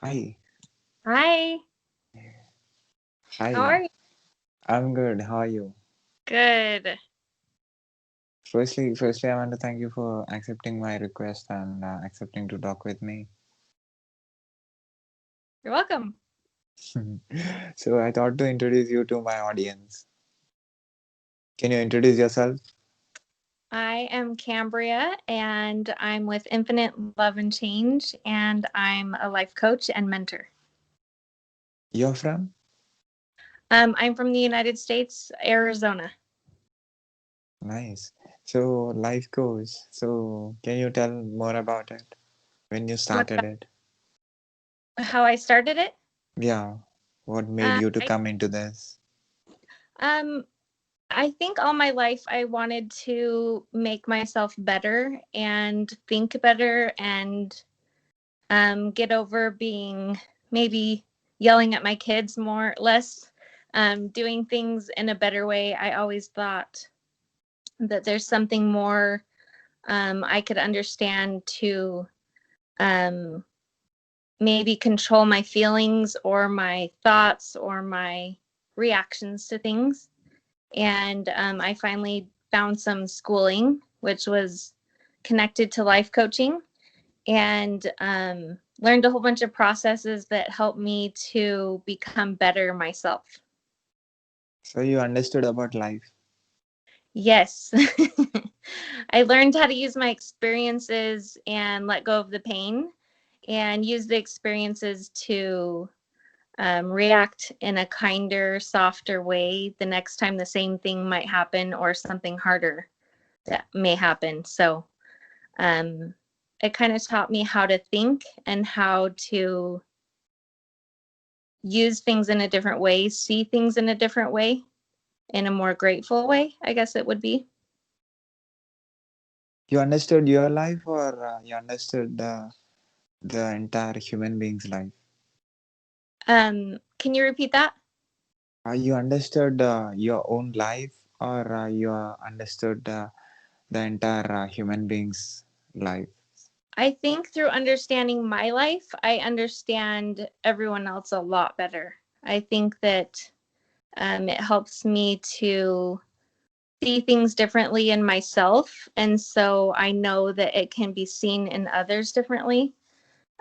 Hi, Hi, how are hi. you? I'm good. How are you? Good. Firstly, I want to thank you for accepting my request and accepting to talk with me. You're welcome. So I thought to introduce you to my audience. Can you introduce yourself? I am Cambria and I'm with Infinite Love and Change, and I'm a life coach and mentor. You're from? I'm from the United States, Arizona. Nice. So life coach. So can you tell more about it? When you What started about it? how I started it? Yeah. What made you to I come into this? um I think all my life I wanted to make myself better and think better and get over being maybe yelling at my kids more less, doing things in a better way. I always thought that there's something more I could understand to um, maybe control my feelings or my thoughts or my reactions to things. And I finally found some schooling, which was connected to life coaching, and learned a whole bunch of processes that helped me to become better myself. So you understood about life. Yes. I learned how to use my experiences and let go of the pain and use the experiences to react in a kinder, softer way the next time the same thing might happen or something harder that may happen. So um, it kind of taught me how to think and how to use things in a different way, see things in a different way, in a more grateful way, I guess it would be. You understood your life, or you understood the entire human being's life? Can you repeat that? You understood your own life, or you understood the entire human being's life? I think through understanding my life, I understand everyone else a lot better. I think that it helps me to see things differently in myself. And so I know that it can be seen in others differently.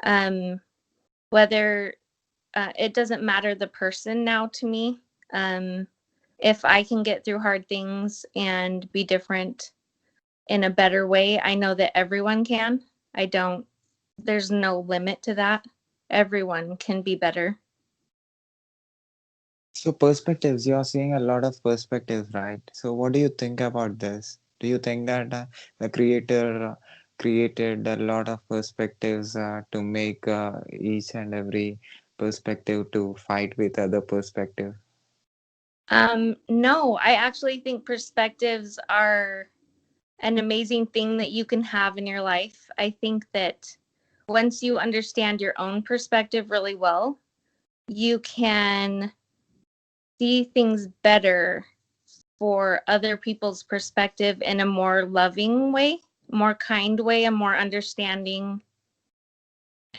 Um, whether it doesn't matter the person now to me. Um, if I can get through hard things and be different in a better way, I know that everyone can. I don't, there's no limit to that. Everyone can be better. So perspectives, you are seeing a lot of perspectives, right? So what do you think about this? Do you think that the creator created a lot of perspectives to make each and every perspective to fight with other perspective? No, I actually think perspectives are an amazing thing that you can have in your life. I think that once you understand your own perspective really well, you can see things better for other people's perspective in a more loving way, more kind way, a more understanding,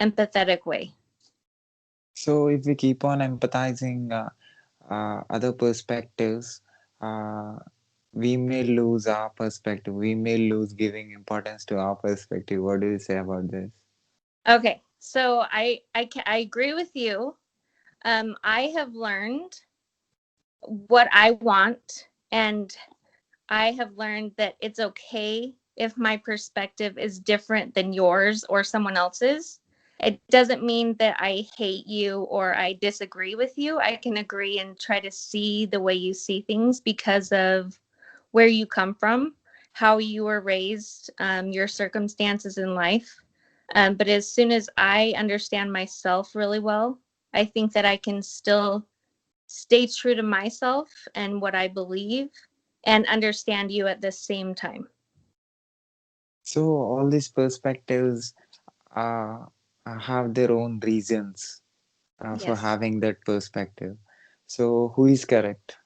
empathetic way. So if we keep on empathizing other perspectives, uh, we may lose our perspective. We may lose giving importance to our perspective. What do you say about this? Okay, so I agree with you. I have learned what I want, and I have learned that it's okay if my perspective is different than yours or someone else's. It doesn't mean that I hate you or I disagree with you. I can agree and try to see the way you see things because of where you come from, how you were raised, your circumstances in life. But as soon as I understand myself really well, I think that I can still stay true to myself and what I believe and understand you at the same time. So all these perspectives uh, have their own reasons for Yes. having that perspective. So who is correct?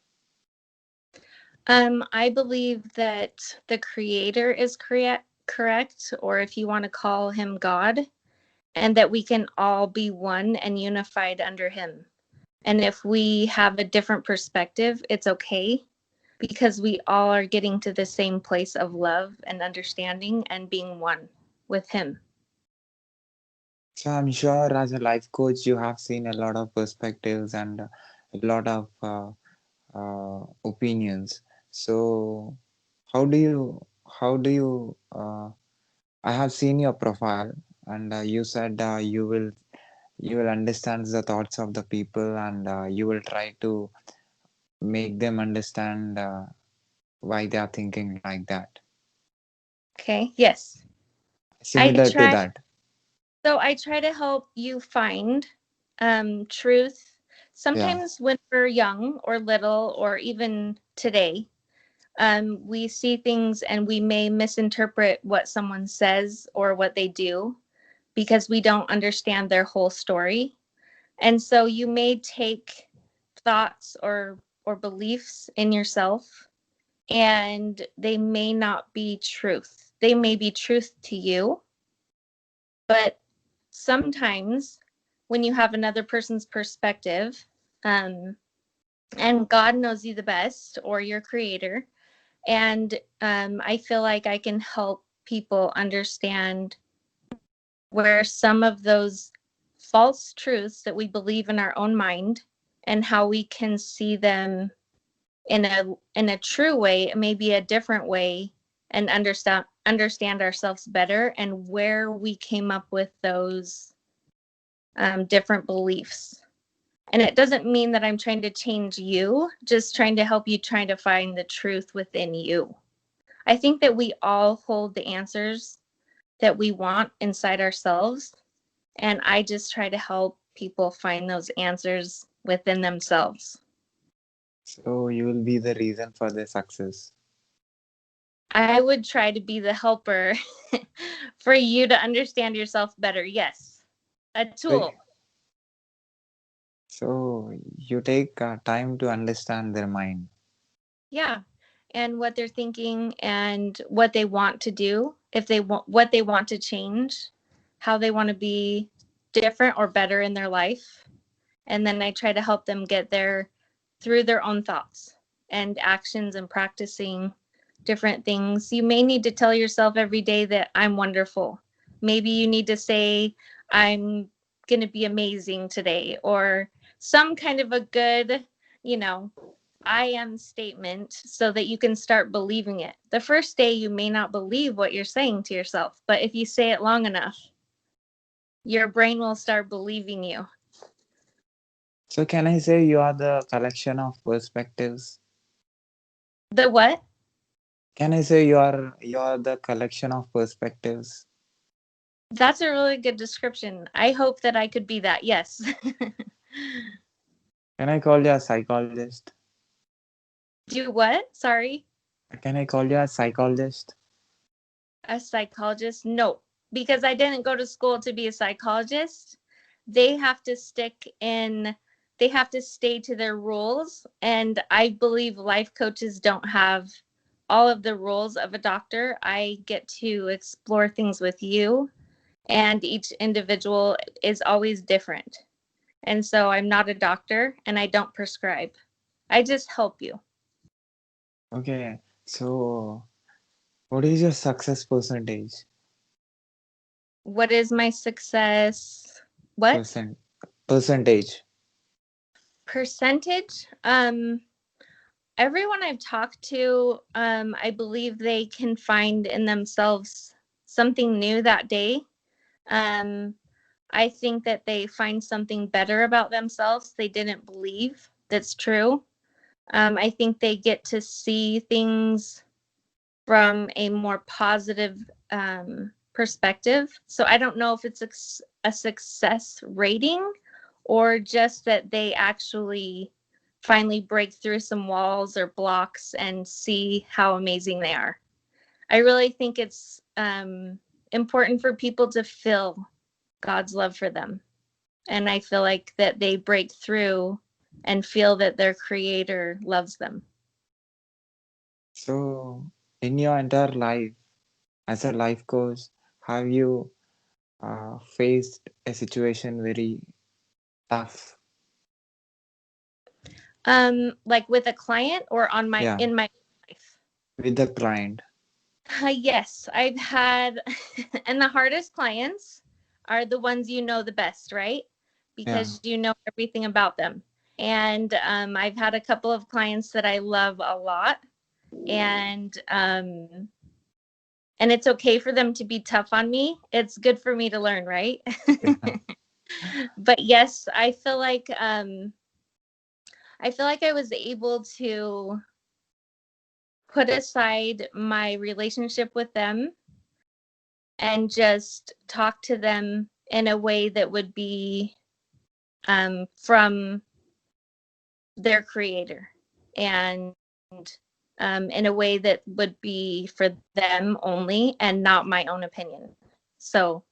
I believe that the creator is correct, or if you want to call him God, and that we can all be one and unified under Him. And if we have a different perspective, it's okay because we all are getting to the same place of love and understanding and being one with Him. So I'm sure as a life coach, you have seen a lot of perspectives and a lot of opinions. So how do you how do you I have seen your profile, and you said you will understand the thoughts of the people, and you will try to make them understand why they are thinking like that. Okay. Yes. I Similar to try. that. So I try to help you find truth. Yeah. Sometimes when we're young or little, or even today, we see things and we may misinterpret what someone says or what they do because we don't understand their whole story. And so you may take thoughts or beliefs in yourself, and they may not be truth. They may be truth to you, but sometimes when you have another person's perspective, um, and God knows you the best, or your creator, and I feel like I can help people understand where some of those false truths that we believe in our own mind, and how we can see them in a true way, maybe a different way, and understand ourselves better, and where we came up with those different beliefs. And it doesn't mean that I'm trying to change you, just trying to help you try to find the truth within you. I think that we all hold the answers that we want inside ourselves. And I just try to help people find those answers within themselves. So you will be the reason for their success. I would try to be the helper for you to understand yourself better. Yes, a So tool. so you take time to understand their mind. Yeah. And what they're thinking and what they want to do, if they want what they want to change, how they want to be different or better in their life. And then I try to help them get there through their own thoughts and actions and practicing different things. You may need to tell yourself every day that I'm wonderful. Maybe you need to say, I'm going to be amazing today, or some kind of a good, you know, I am statement so that you can start believing it. The first day, you may not believe what you're saying to yourself, but if you say it long enough, your brain will start believing you. So can I say you are the collection of perspectives? The what? Can I say you are the collection of perspectives? That's a really good description. I hope that I could be that. Yes. Can I call you a psychologist? Do what? Sorry. Can I call you a psychologist? A psychologist? No, because I didn't go to school to be a psychologist. They have to stick in, they have to stay to their rules. And I believe life coaches don't have all of the rules of a doctor. I get to explore things with you, and each individual is always different. And so I'm not a doctor and I don't prescribe. I just help you. Okay. So what is your success percentage? What is my success? What Percent percentage. percentage? Everyone I've talked to, I believe they can find in themselves something new that day. Um, I think that they find something better about themselves they didn't believe that's true. I think they get to see things from a more positive perspective. So I don't know if it's a success rating, or just that they actually finally break through some walls or blocks and see how amazing they are. I really think it's important for people to feel God's love for them. And I feel like that they break through and feel that their creator loves them. So in your entire life as a life coach, have you faced a situation very tough? Like with a client or on my Yeah, in my life? with the client. Yes, I've had, and the hardest clients are the ones you know the best, right? Yeah. Because you know everything about them. And I've had a couple of clients that I love a lot, and and it's okay for them to be tough on me. It's good for me to learn, right? Yeah. But yes, I feel like I was able to put aside my relationship with them and just talk to them in a way that would be from their creator, and in a way that would be for them only and not my own opinion. So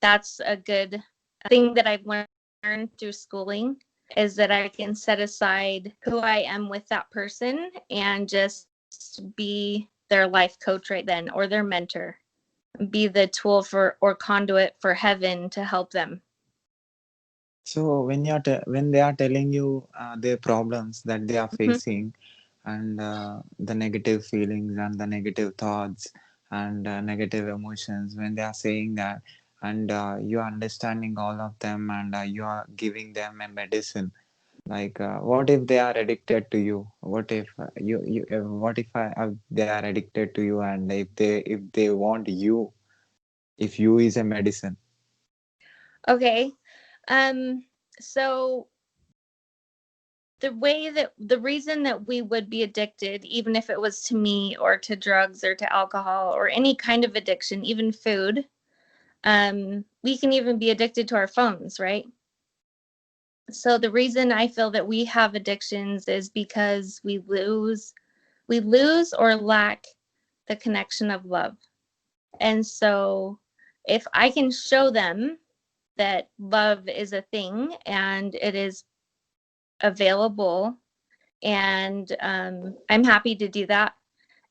that's a good thing that I've learned through schooling, is that I can set aside who I am with that person and just be their life coach right then, or their mentor, be the tool for or conduit for heaven to help them. So when they are telling you their problems that they are Mhm. facing, and the negative feelings and the negative thoughts and negative emotions, when they are saying that, and you are understanding all of them, and you are giving them a medicine, like what if they are addicted to you? What if what if they are addicted to you, and if they want you, if you is a medicine? Okay. So the reason that we would be addicted, even if it was to me or to drugs or to alcohol or any kind of addiction, even food, we can even be addicted to our phones, right? So the reason I feel that we have addictions is because we lose or lack the connection of love. And so if I can show them that love is a thing and it is available, and I'm happy to do that,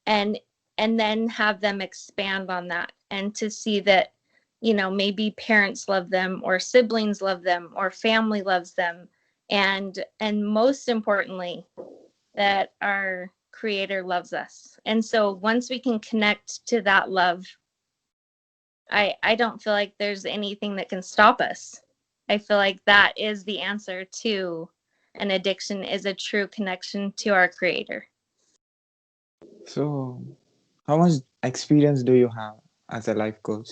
and then have them expand on that, and to see that, maybe parents love them, or siblings love them, or family loves them, and most importantly, that our creator loves us. And so once we can connect to that love, I don't feel like there's anything that can stop us. I feel like that is the answer to an addiction, is a true connection to our creator. So how much experience do you have as a life coach?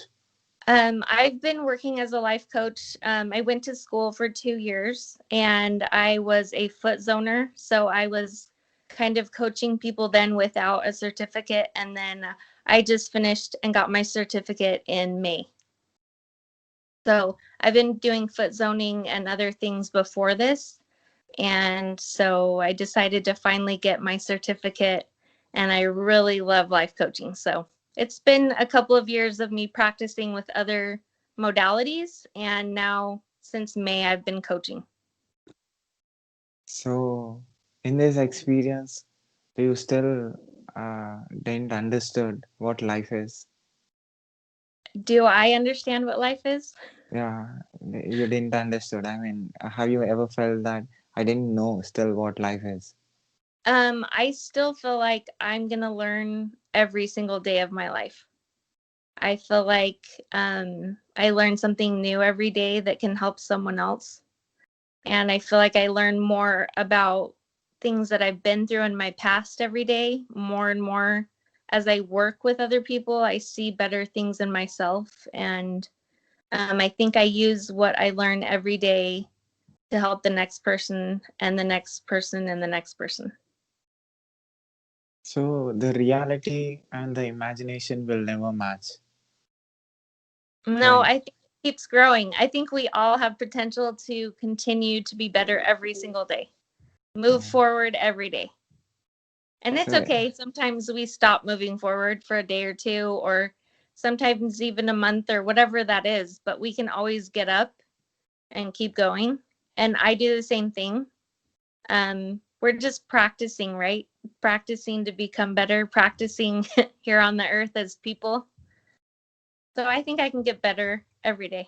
I've been working as a life coach. I went to school for 2 years, and I was a foot zoner. So I was kind of coaching people then without a certificate. And then I just finished and got my certificate in May. So I've been doing foot zoning and other things before this. And so I decided to finally get my certificate, and I really love life coaching. So it's been a couple of years of me practicing with other modalities, and now since May, I've been coaching. So in this experience, do you still didn't understood what life is? Do I understand what life is? Yeah, you didn't understood. I mean, have you ever felt that I didn't know still what life is? I still feel like I'm going to learn every single day of my life. I feel like I learn something new every day that can help someone else. And I feel like I learn more about things that I've been through in my past every day, more and more. As I work with other people, I see better things in myself. And I think I use what I learn every day to help the next person and the next person and the next person. So the reality and the imagination will never match, No, right? I think it keeps growing. I think we all have potential to continue to be better every single day, move Yeah. forward every day. And it's So okay. Sometimes we stop moving forward for a day or two, or sometimes even a month, or whatever that is, but we can always get up and keep going. And I do the same thing. We're just practicing, right? Practicing to become better, practicing here on the earth as people. So I think I can get better every day.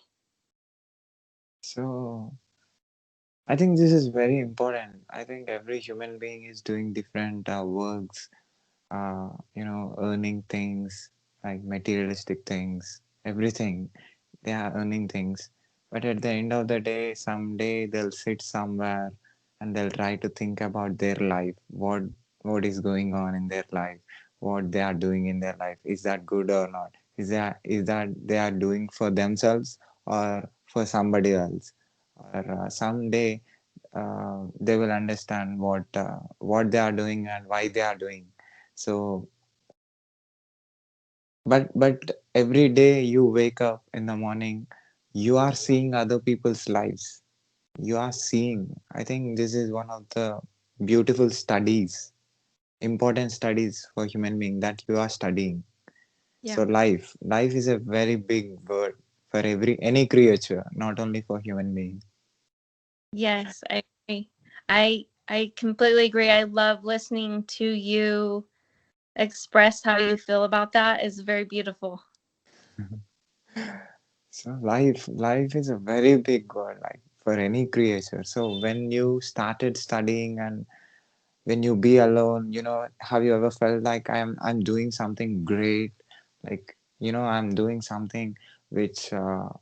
So I think this is very important. I think every human being is doing different works, earning things like materialistic things, everything. They are earning things. But at the end of the day, someday they'll sit somewhere and they'll try to think about their life, what is going on in their life, what they are doing in their life. Is that good or not? Is that they are doing for themselves or for somebody else? Or someday they will understand what they are doing and why they are doing. So but every day you wake up in the morning, you are seeing other people's lives. You are seeing. I think this is one of the beautiful studies, important studies for human being that you are studying. Yeah. So life is a very big word for any creature, not only for human being. Yes, I agree. I completely agree. I love listening to you express how you feel about that. Is very beautiful. So life is a very big word, like for any creature. So when you started studying and when you be alone, have you ever felt like I'm doing something great, like I'm doing something which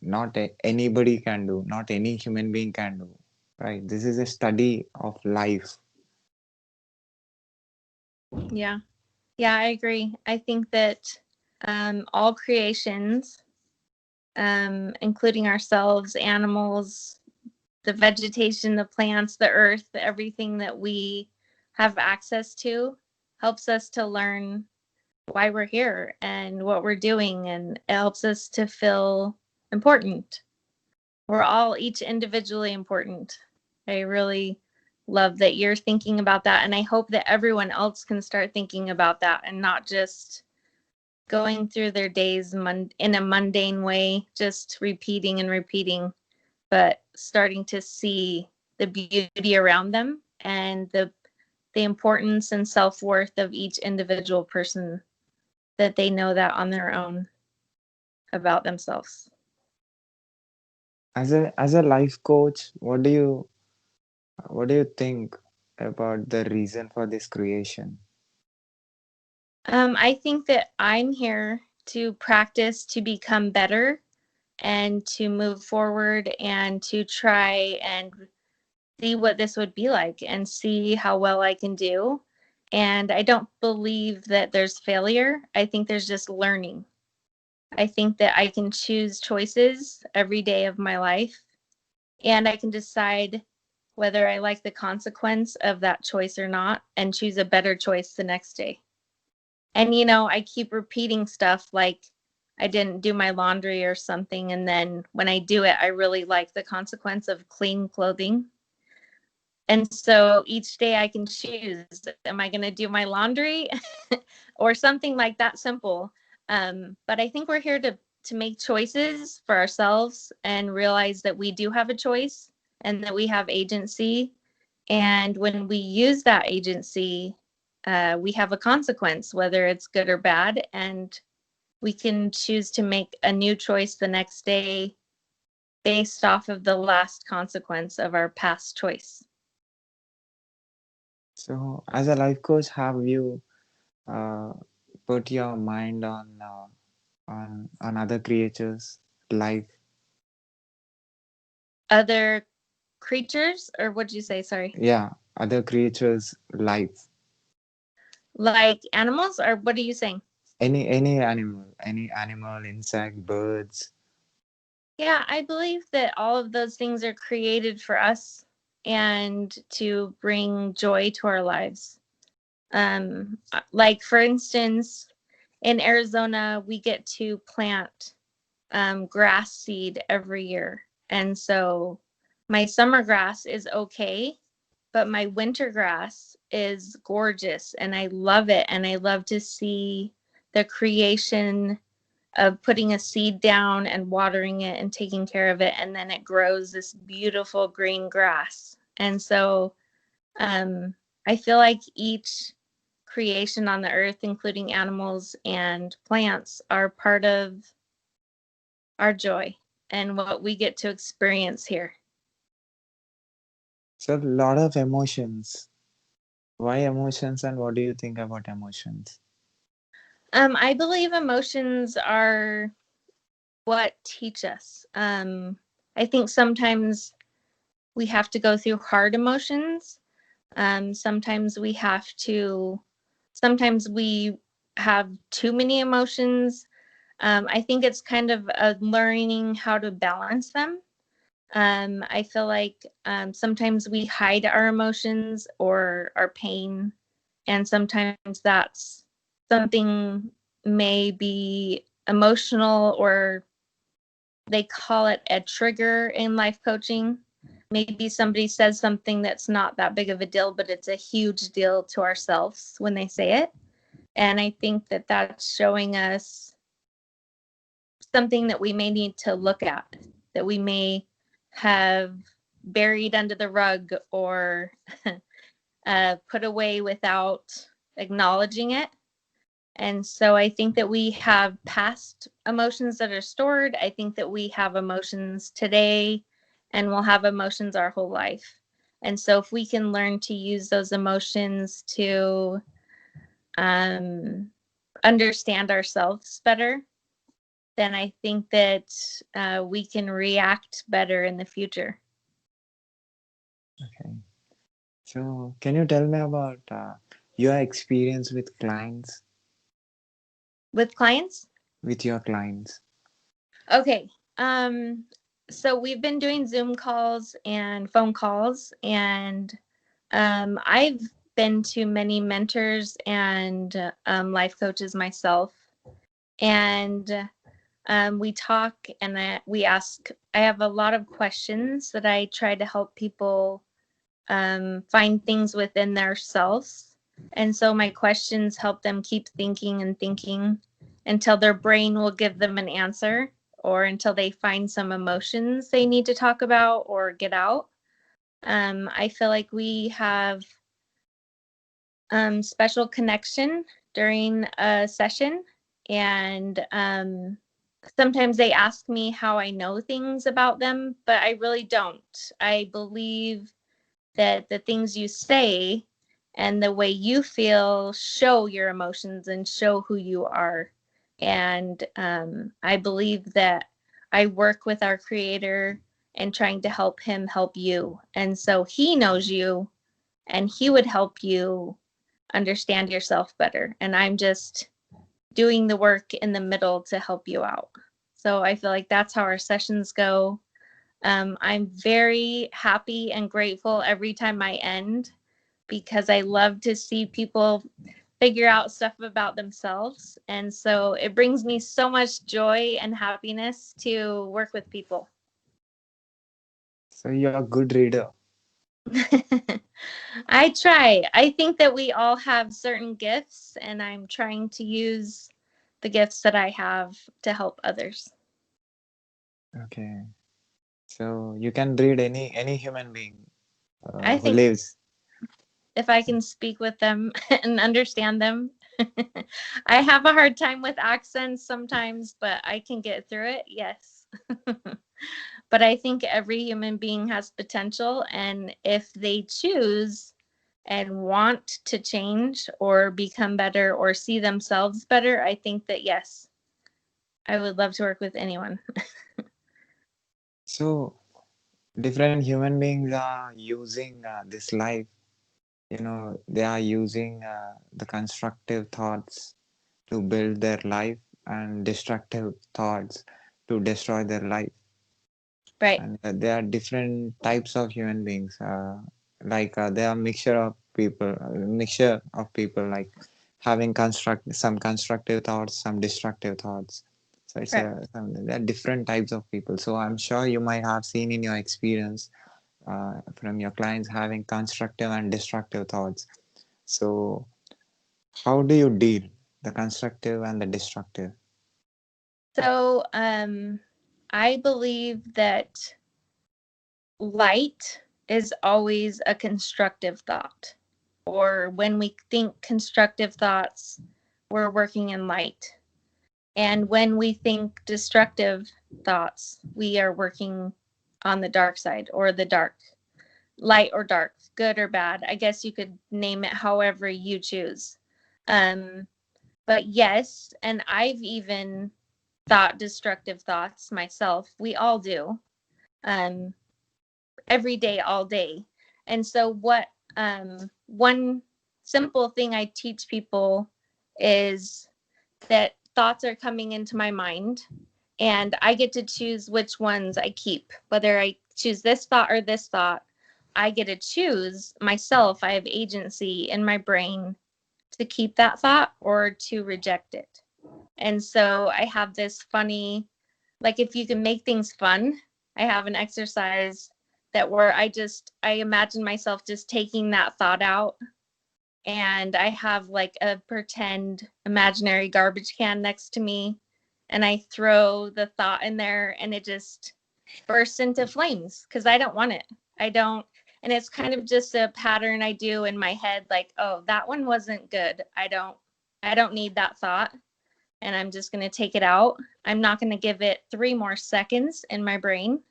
not anybody can do, not any human being can do, right? This is a study of life. Yeah. Yeah, I agree. I think that all creations, including ourselves, animals, the vegetation, the plants, the earth, everything that we have access to, helps us to learn why we're here and what we're doing, and it helps us to feel important. We're all each individually important. I really love that you're thinking about that, and I hope that everyone else can start thinking about that and not just going through their days in a mundane way, just repeating and repeating, but starting to see the beauty around them and the importance and self-worth of each individual person, that they know that on their own about themselves. As a life coach, what do you think about the reason for this creation? I think that I'm here to practice to become better and to move forward and to try and see what this would be like and see how well I can do. And I don't believe that there's failure. I think there's just learning. I think that I can choose choices every day of my life, and I can decide whether I like the consequence of that choice or not and choose a better choice the next day. And, I keep repeating stuff like I didn't do my laundry or something. And then when I do it, I really like the consequence of clean clothing. And so each day I can choose, am I going to do my laundry or something like that simple? But I think we're here to make choices for ourselves and realize that we do have a choice and that we have agency. And when we use that agency, we have a consequence, whether it's good or bad. And we can choose to make a new choice the next day based off of the last consequence of our past choice. So as a life coach, have you uh, put your mind on other creatures life? Other creatures, or what'd you say? Sorry. Yeah, other creatures life. Like animals, or what are you saying? Any animal, insect, birds. Yeah, I believe that all of those things are created for us and to bring joy to our lives. Like for instance, in Arizona, we get to plant grass seed every year. And so my summer grass is okay, but my winter grass is gorgeous and I love it. And I love to see the creation of putting a seed down and watering it and taking care of it. And then it grows this beautiful green grass. And so um, I feel like each creation on the earth, including animals and plants, are part of our joy. and what we get to experience here. So a lot of emotions. Why emotions, and what do you think about emotions? I believe emotions are what teach us. I think sometimes we have to go through hard emotions. Sometimes we have to, sometimes we have too many emotions. I think it's kind of learning how to balance them. I feel like sometimes we hide our emotions or our pain, and sometimes that's something may be emotional, or they call it a trigger in life coaching. Maybe somebody says something that's not that big of a deal, but it's a huge deal to ourselves when they say it. And I think that that's showing us something that we may need to look at, that we may have buried under the rug or put away without acknowledging it. And so I think that we have past emotions that are stored. I think that we have emotions today, and we'll have emotions our whole life. And so if we can learn to use those emotions to understand ourselves better, then I think that we can react better in the future. Okay. So can you tell me about your experience with clients, With clients? with your clients? Okay. So we've been doing Zoom calls and phone calls, and I've been to many mentors and life coaches myself. And we talk, and we ask. I have a lot of questions that I try to help people find things within their selves. And so my questions help them keep thinking and thinking until their brain will give them an answer, or until they find some emotions they need to talk about or get out. I feel like we have special connection during a session. And sometimes they ask me how I know things about them, but I really don't. I believe that the things you say and the way you feel show your emotions and show who you are. And I believe that I work with our creator and trying to help him help you. And so he knows you, and he would help you understand yourself better. And I'm just doing the work in the middle to help you out. So I feel like that's how our sessions go. I'm very happy and grateful every time I end, because I love to see people figure out stuff about themselves. And so it brings me so much joy and happiness to work with people. So you're a good reader. I try. I think that we all have certain gifts, and I'm trying to use the gifts that I have to help others. Okay. So you can read any human being I who think lives. if I can speak with them and understand them. I have a hard time with accents sometimes, but I can get through it. Yes. But I think every human being has potential, and if they choose and want to change or become better or see themselves better, I think that yes, I would love to work with anyone. So different human beings are using this life. They are using the constructive thoughts to build their life, and destructive thoughts to destroy their life. Right. And there are different types of human beings, there are mixture of people, like having some constructive thoughts, some destructive thoughts. So Correct. there are different types of people. So I'm sure you might have seen in your experience from your clients having constructive and destructive thoughts. So how do you deal the constructive and the destructive? So I believe that light is always a constructive thought. Or when we think constructive thoughts, we're working in light. And when we think destructive thoughts, we are working on the dark side, or the dark, light or dark, good or bad. I guess you could name it however you choose. Um, but yes, and I've even thought destructive thoughts myself. We all do. Um, every day, all day. And so, what one simple thing I teach people is that thoughts are coming into my mind, and I get to choose which ones I keep, whether I choose this thought or this thought. I get to choose myself. I have agency in my brain to keep that thought or to reject it. And so I have this funny, like, if you can make things fun, I have an exercise that where I imagine myself just taking that thought out, and I have like a pretend imaginary garbage can next to me, and I throw the thought in there, and it just bursts into flames because I don't want it. I don't. And it's kind of just a pattern I do in my head, like, oh, that one wasn't good. I don't need that thought, and I'm just going to take it out. I'm not going to give it 3 more seconds in my brain.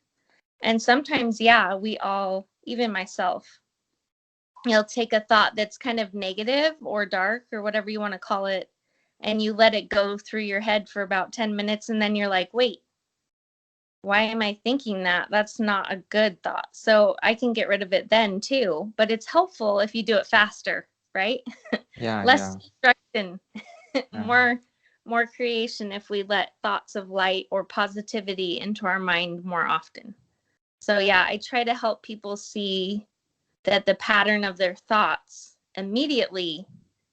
And sometimes, yeah, we all, even myself, you'll take a thought that's kind of negative or dark or whatever you want to call it, and you let it go through your head for about 10 minutes. And then you're like, wait, why am I thinking that? That's not a good thought. So I can get rid of it then too. But it's helpful if you do it faster, right? Yeah, Less yeah, destruction, yeah. more creation if we let thoughts of light or positivity into our mind more often. So yeah, I try to help people see that the pattern of their thoughts immediately,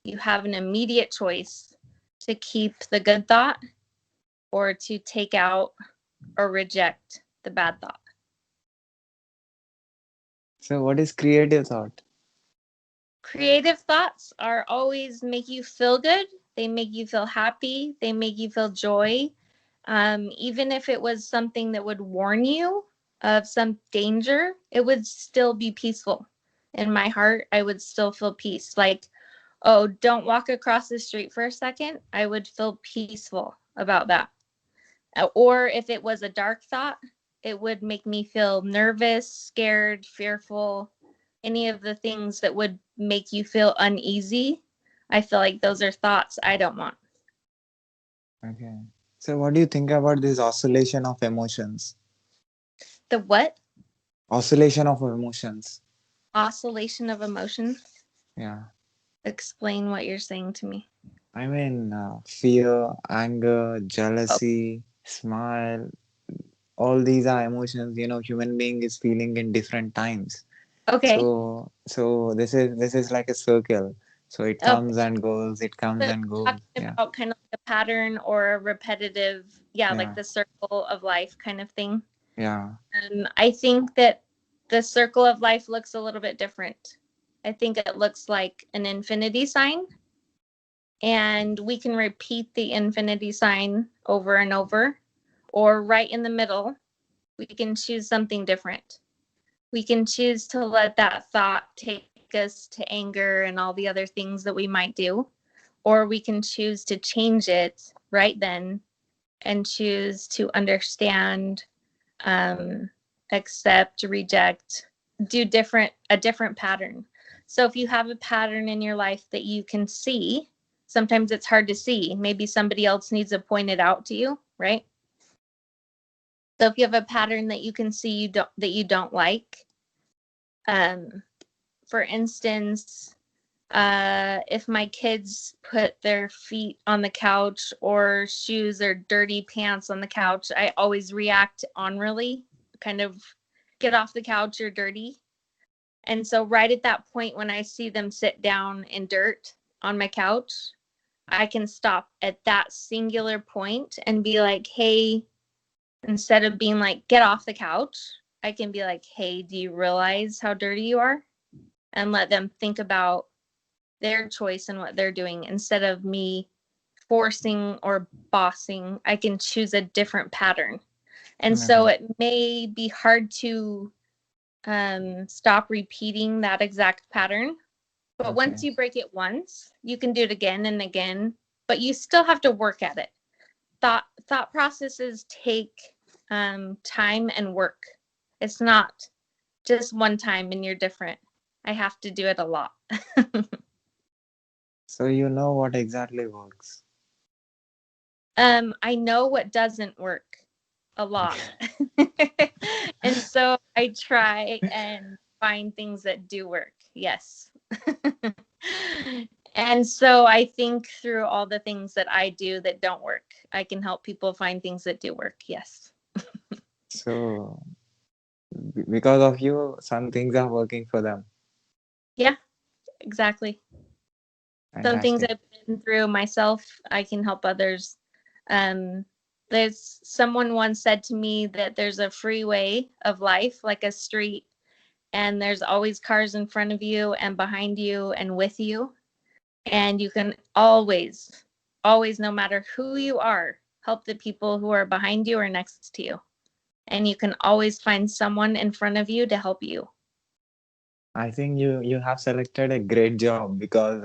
you have an immediate choice to keep the good thought or to take out or reject the bad thought. So, what is creative thought? Creative thoughts are always make you feel good. They make you feel happy. They make you feel joy. Even if it was something that would warn you of some danger, it would still be peaceful. In my heart, I would still feel peace. Like, oh, don't walk across the street for a second. I would feel peaceful about that. Or if it was a dark thought, it would make me feel nervous, scared, fearful, any of the things that would make you feel uneasy. I feel like those are thoughts I don't want. Okay. So, what do you think about this oscillation of emotions? The what? Oscillation of emotions. Oscillation of emotions. Yeah. Explain what you're saying to me. I mean, fear, anger, Oh, jealousy, smile, all these are emotions, human being is feeling in different times. okay. So this is like a circle. So it Okay. comes and goes, it comes So and goes. talking Yeah. about kind of like a pattern or a repetitive, yeah, like Yeah. the circle of life kind of thing. Yeah. I think that the circle of life looks a little bit different. I think it looks like an infinity sign, and we can repeat the infinity sign over and over, or right in the middle, we can choose something different. We can choose to let that thought take us to anger and all the other things that we might do, or we can choose to change it right then and choose to understand, um, accept, reject, do a different pattern. So if you have a pattern in your life that you can see, sometimes it's hard to see. Maybe somebody else needs to point it out to you, right? So if you have a pattern that you can see you don't like, um, for instance, if my kids put their feet on the couch or shoes or dirty pants on the couch, I always react honorably, kind of get off the couch, you're dirty. And so, right at that point, when I see them sit down in dirt on my couch, I can stop at that singular point and be like, hey, instead of being like, get off the couch, I can be like, hey, do you realize how dirty you are? And let them think about their choice and what they're doing instead of me forcing or bossing. I can choose a different pattern. And so Okay. it may be hard to stop repeating that exact pattern. But Okay. once you break it once, you can do it again and again, but you still have to work at it. thought processes take time and work. It's not just one time and you're different. I have to do it a lot. So you know what exactly works. I know what doesn't work a lot. And so I try and find things that do work. Yes. And so I think through all the things that I do that don't work, I can help people find things that do work. Yes. So because of you, some things are working for them. Yeah, exactly. Some things Fantastic. I've been through myself, I can help others. Um, there's someone once said to me that there's a freeway of life, like a street, and there's always cars in front of you and behind you and with you. And you can always, no matter who you are, help the people who are behind you or next to you. And you can always find someone in front of you to help you. I think you have selected a great job because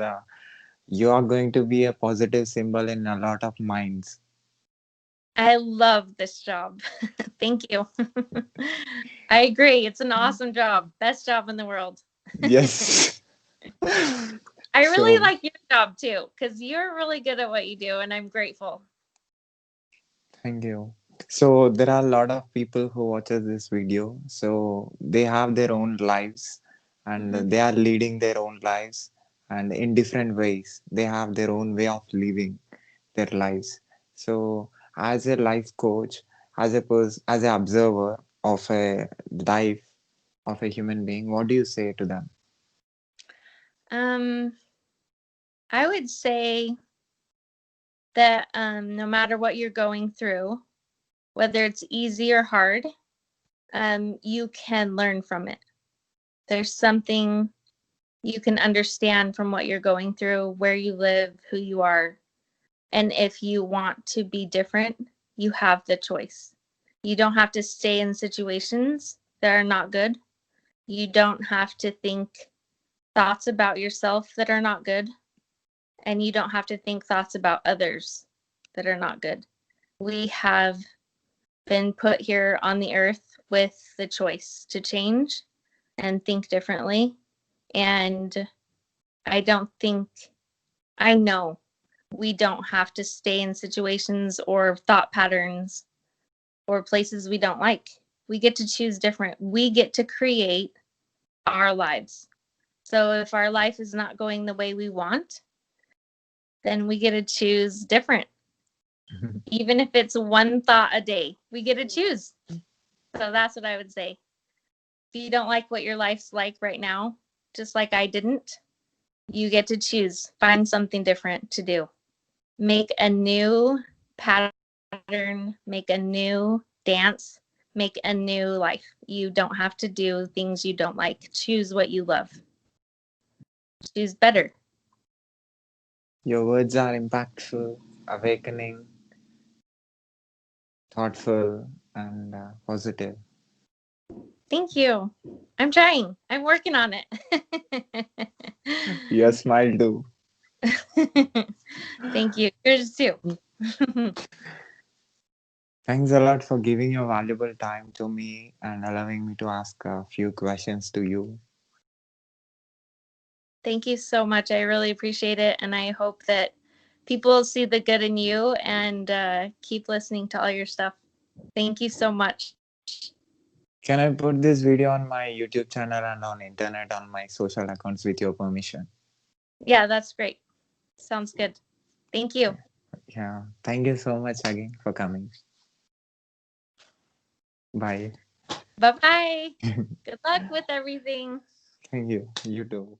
you are going to be a positive symbol in a lot of minds. I love this job. Thank you. I agree. It's an awesome job. Best job in the world. Yes. I really So like your job too, because you're really good at what you do, and I'm grateful. thank you. So there are a lot of people who watches this video. So they have their own lives and Hmm. they are leading their own lives and in different ways. They have their own way of living their lives. So as a life coach, as an observer of a life of a human being, what do you say to them? Um, I would say that no matter what you're going through, whether it's easy or hard, you can learn from it. There's something you can understand from what you're going through, where you live, who you are. And if you want to be different, you have the choice. You don't have to stay in situations that are not good. You don't have to think thoughts about yourself that are not good. And you don't have to think thoughts about others that are not good. We have been put here on the earth with the choice to change and think differently. And I don't think, I know we don't have to stay in situations or thought patterns or places we don't like. We get to choose different. We get to create our lives. So if our life is not going the way we want, then we get to choose different. Even if it's one thought a day, we get to choose. So that's what I would say. If you don't like what your life's like right now, just like I didn't, you get to choose. Find something different to do. Make a new pattern, make a new dance, make a new life. You don't have to do things you don't like. Choose what you love. Choose better. Your words are impactful, awakening, thoughtful, and positive. Thank you. I'm trying. I'm working on it. Your smile too. Thank you. Yours too. Thanks a lot for giving your valuable time to me and allowing me to ask a few questions to you. Thank you so much. I really appreciate it. And I hope that people see the good in you and keep listening to all your stuff. Thank you so much. Can I put this video on my YouTube channel and on internet on my social accounts with your permission? Yeah, that's great. Sounds good. Thank you. Yeah. Thank you so much again for coming. Bye. Bye bye. Good luck with everything. Thank you. You too.